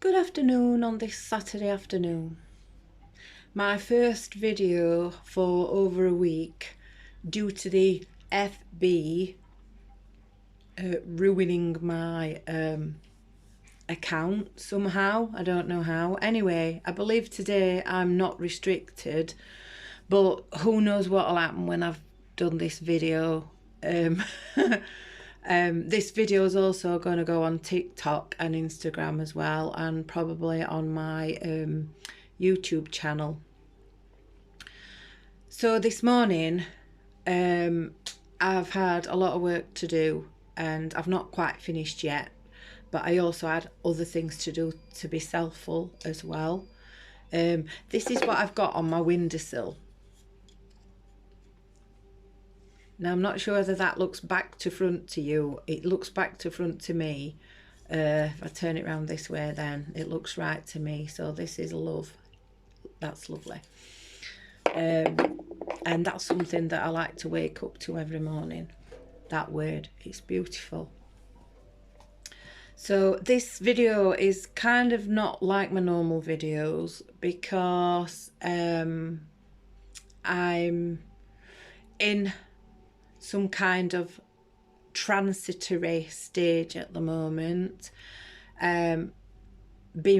Good afternoon on this Saturday afternoon. My first video for over a week due to the FB ruining my account somehow. I don't know how. Anyway, I believe today I'm not restricted, but who knows what'll happen when I've done this video. This video is also going to go on TikTok and Instagram as well, and probably on my YouTube channel. So this morning I've had a lot of work to do and I've not quite finished yet, but I also had other things to do to be selfful as well. This is what I've got on my windowsill. Now, I'm not sure whether that looks back to front to you. It looks back to front to me. If I turn it around this way, then it looks right to me. So this is love. That's lovely. And that's something that I like to wake up to every morning. That word. It's beautiful. So this video is kind of not like my normal videos because I'm in some kind of transitory stage at the moment, being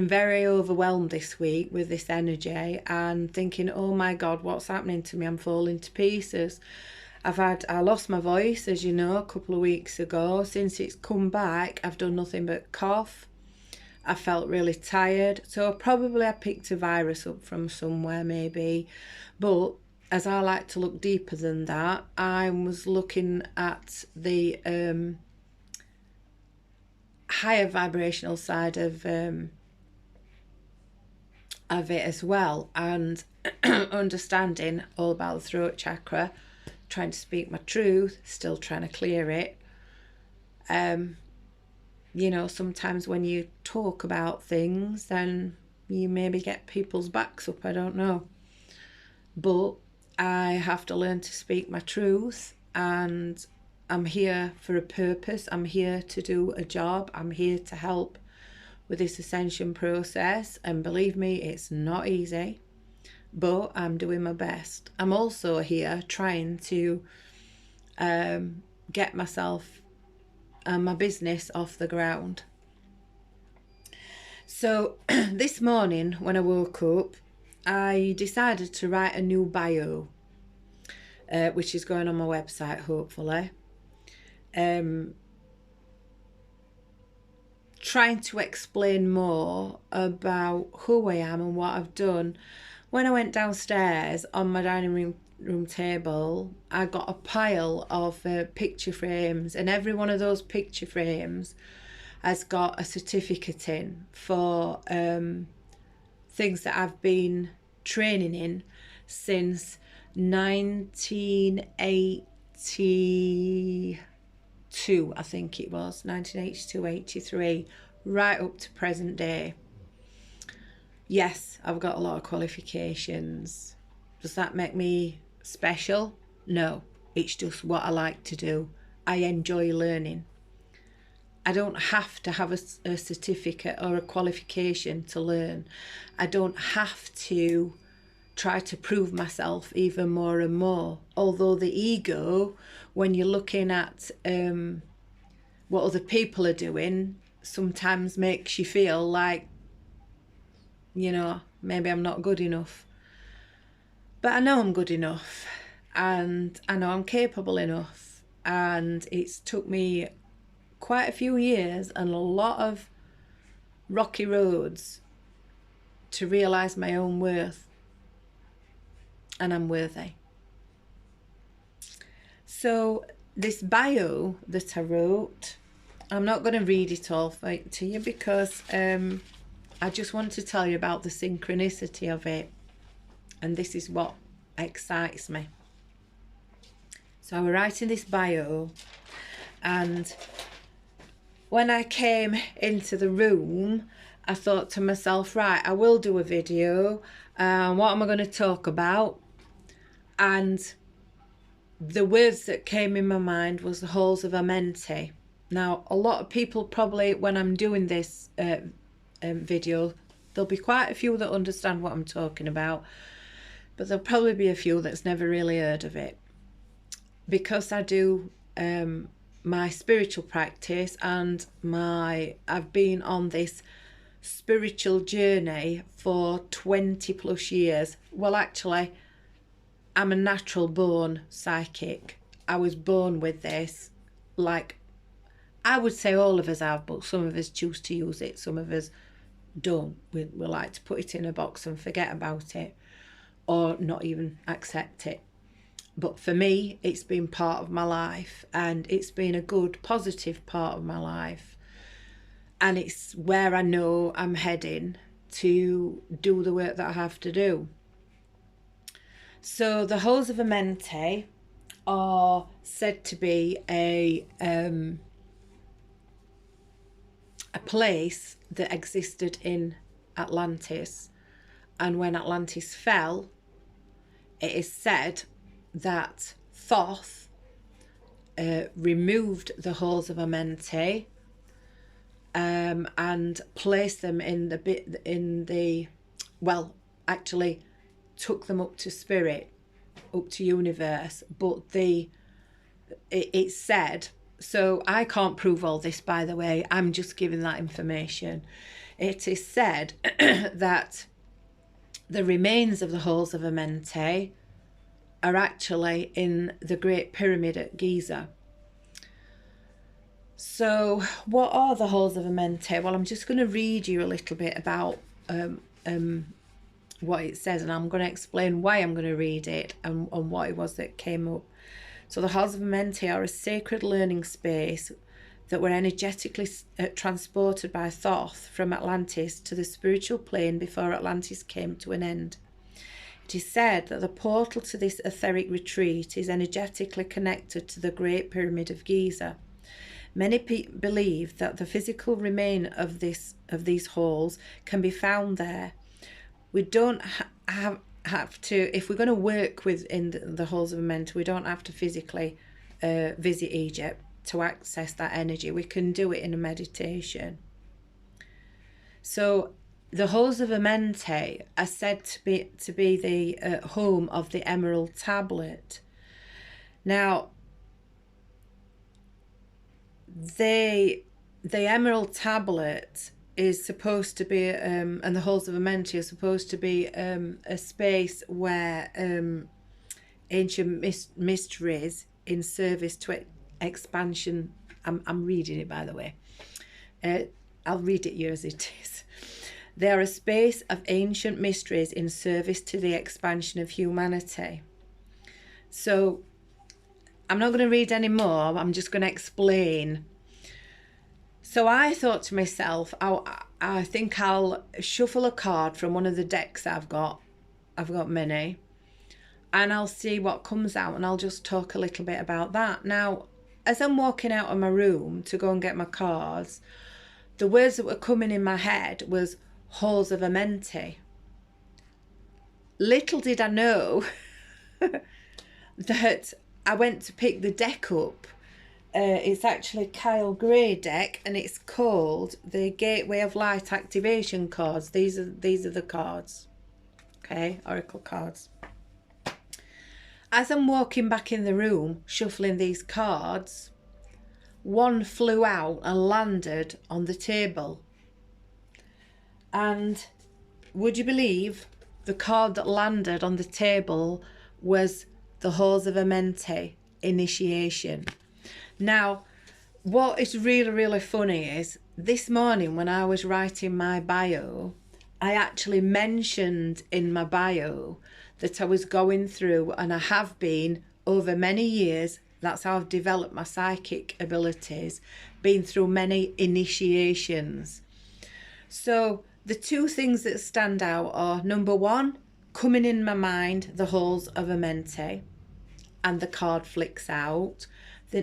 very overwhelmed this week with this energy and thinking, oh my God, what's happening to me? I'm falling to pieces. I lost my voice, as you know, a couple of weeks ago. Since it's come back, I've done nothing but cough. I felt really tired, so probably I picked a virus up from somewhere maybe, but as I like to look deeper than that, I was looking at the higher vibrational side of it as well, and understanding all about the throat chakra, trying to speak my truth, still trying to clear it. You know, sometimes when you talk about things, then you maybe get people's backs up, I don't know. But I have to learn to speak my truth, and I'm here for a purpose. I'm here to do a job. I'm here to help with this ascension process, and believe me, it's not easy, but I'm doing my best. I'm also here trying to get myself and my business off the ground. So this morning when I woke up, I decided to write a new bio, which is going on my website, hopefully. Trying to explain more about who I am and what I've done. When I went downstairs on my dining room table, I got a pile of picture frames, and every one of those picture frames has got a certificate in for things that I've been training in since 1982, I think it was 1982-83, right up to present day. Yes, I've got a lot of qualifications. Does that make me special? No, it's just what I like to do. I enjoy learning. I don't have to have a certificate or a qualification to learn. I don't have to try to prove myself even more and more. Although the ego, when you're looking at what other people are doing, sometimes makes you feel like, you know, maybe I'm not good enough. But I know I'm good enough, and I know I'm capable enough, and it's took me quite a few years and a lot of rocky roads to realise my own worth, and I'm worthy. So this bio that I wrote, I'm not going to read it all to you because I just want to tell you about the synchronicity of it, and this is what excites me. So I was writing this bio, and when I came into the room, I thought to myself, right, I will do a video. What am I going to talk about? And the words that came in my mind was the halls of Armenti. Now, a lot of people probably, when I'm doing this video. There'll be quite a few that understand what I'm talking about, but there'll probably be a few that's never really heard of it. Because I do my spiritual practice, and I've been on this spiritual journey for 20 plus years. Well, actually, I'm a natural born psychic. I was born with this. Like, I would say all of us have, but some of us choose to use it, some of us don't. We like to put it in a box and forget about it, or not even accept it. But for me, it's been part of my life, and it's been a good, positive part of my life. And it's where I know I'm heading to do the work that I have to do. So the halls of Armenti are said to be a place that existed in Atlantis. And when Atlantis fell, it is said that Thoth removed the halls of Armenti and placed them actually took them up to spirit, up to universe. But it's said, so I can't prove all this, by the way, I'm just giving that information. It is said that the remains of the halls of Armenti are actually in the Great Pyramid at Giza. So what are the halls of Armenti? Well, I'm just going to read you a little bit about what it says, and I'm going to explain why I'm going to read it and what it was that came up. So the halls of Armenti are a sacred learning space that were energetically transported by Thoth from Atlantis to the spiritual plane before Atlantis came to an end. It is said that the portal to this etheric retreat is energetically connected to the Great Pyramid of Giza. Many believe that the physical remain of these halls can be found there. We don't have to, if we're going to work within the halls of Armenti, we don't have to physically visit Egypt to access that energy. We can do it in a meditation. So the halls of Armenti are said to be the home of the Emerald Tablet. Now, the Emerald Tablet is supposed to be, and the halls of Armenti are supposed to be a space where ancient mysteries in service to expansion. I'm reading it, by the way. I'll read it here as it is. They are a space of ancient mysteries in service to the expansion of humanity. So I'm not going to read any more. I'm just going to explain. So I thought to myself, I think I'll shuffle a card from one of the decks I've got. I've got many. And I'll see what comes out, and I'll just talk a little bit about that. Now, as I'm walking out of my room to go and get my cards, the words that were coming in my head was halls of Armenti. Little did I know that I went to pick the deck up. It's actually Kyle Gray deck, and it's called the Gateway of Light activation cards. These are the cards. Okay, oracle cards. As I'm walking back in the room, shuffling these cards, one flew out and landed on the table. And would you believe the card that landed on the table was the halls of Armenti initiation. Now, what is really, really funny is this morning when I was writing my bio, I actually mentioned in my bio that I was going through, and I have been over many years, that's how I've developed my psychic abilities, been through many initiations. So the two things that stand out are, number one, coming in my mind, the halls of Armenti, and the card flicks out.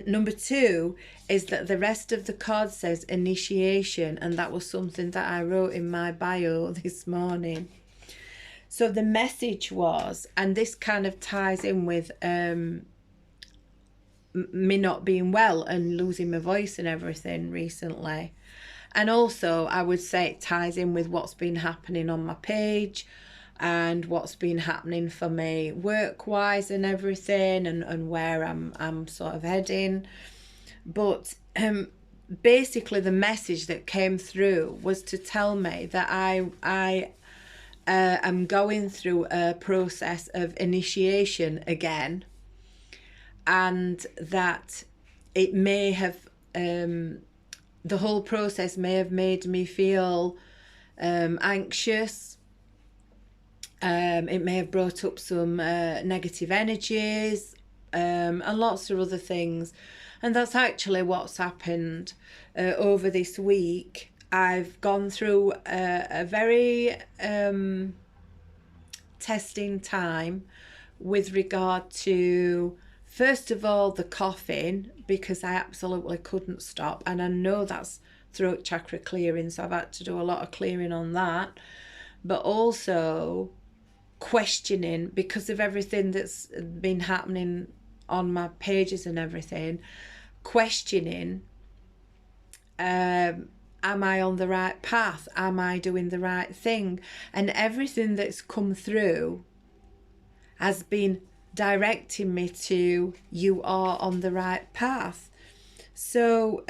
Number two is that the rest of the card says initiation, and that was something that I wrote in my bio this morning. So the message was, and this kind of ties in with me not being well and losing my voice and everything recently. And also, I would say it ties in with what's been happening on my page and what's been happening for me work-wise and everything, and where I'm sort of heading. But basically, the message that came through was to tell me that I am going through a process of initiation again, and that it may have the whole process may have made me feel anxious. It may have brought up some negative energies and lots of other things. And that's actually what's happened over this week. I've gone through a very testing time with regard to, first of all, the coughing, because I absolutely couldn't stop. And I know that's throat chakra clearing, so I've had to do a lot of clearing on that. But also questioning, because of everything that's been happening on my pages and everything, questioning, am I on the right path? Am I doing the right thing? And everything that's come through has been directing me to, you are on the right path. So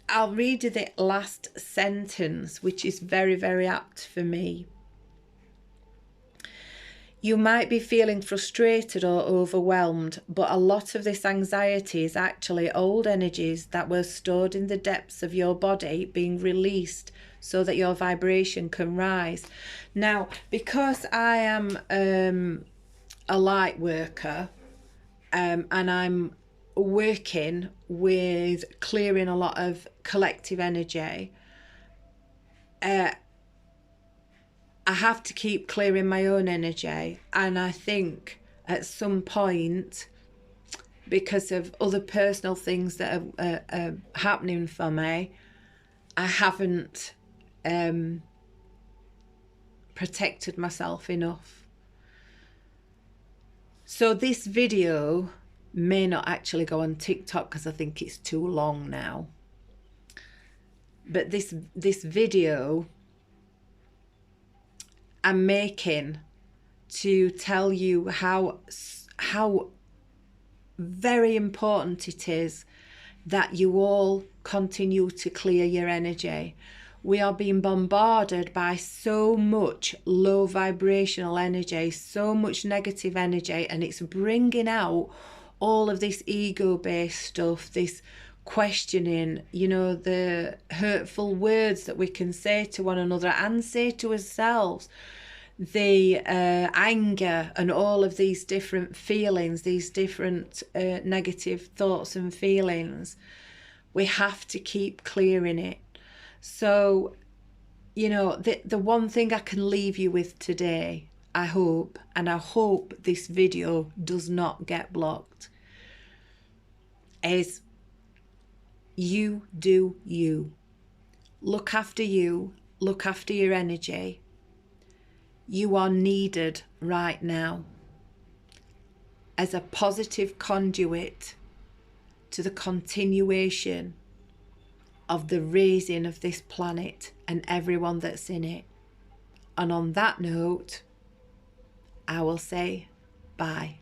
I'll read you the last sentence, which is very, very apt for me. You might be feeling frustrated or overwhelmed, but a lot of this anxiety is actually old energies that were stored in the depths of your body being released so that your vibration can rise. Now, because I am a light worker and I'm working with clearing a lot of collective energy, I have to keep clearing my own energy. And I think at some point, because of other personal things that are happening for me, I haven't protected myself enough. So this video may not actually go on TikTok because I think it's too long now. But this video I'm making to tell you how very important it is that you all continue to clear your energy. We are being bombarded by so much low vibrational energy, so much negative energy, and it's bringing out all of this ego-based stuff, this questioning, you know, the hurtful words that we can say to one another and say to ourselves, the anger and all of these different feelings, these different negative thoughts and feelings. We have to keep clearing it. So, you know, the one thing I can leave you with today, I hope this video does not get blocked, is you do you. Look after you, look after your energy. You are needed right now as a positive conduit to the continuation of the raising of this planet and everyone that's in it. And on that note, I will say bye.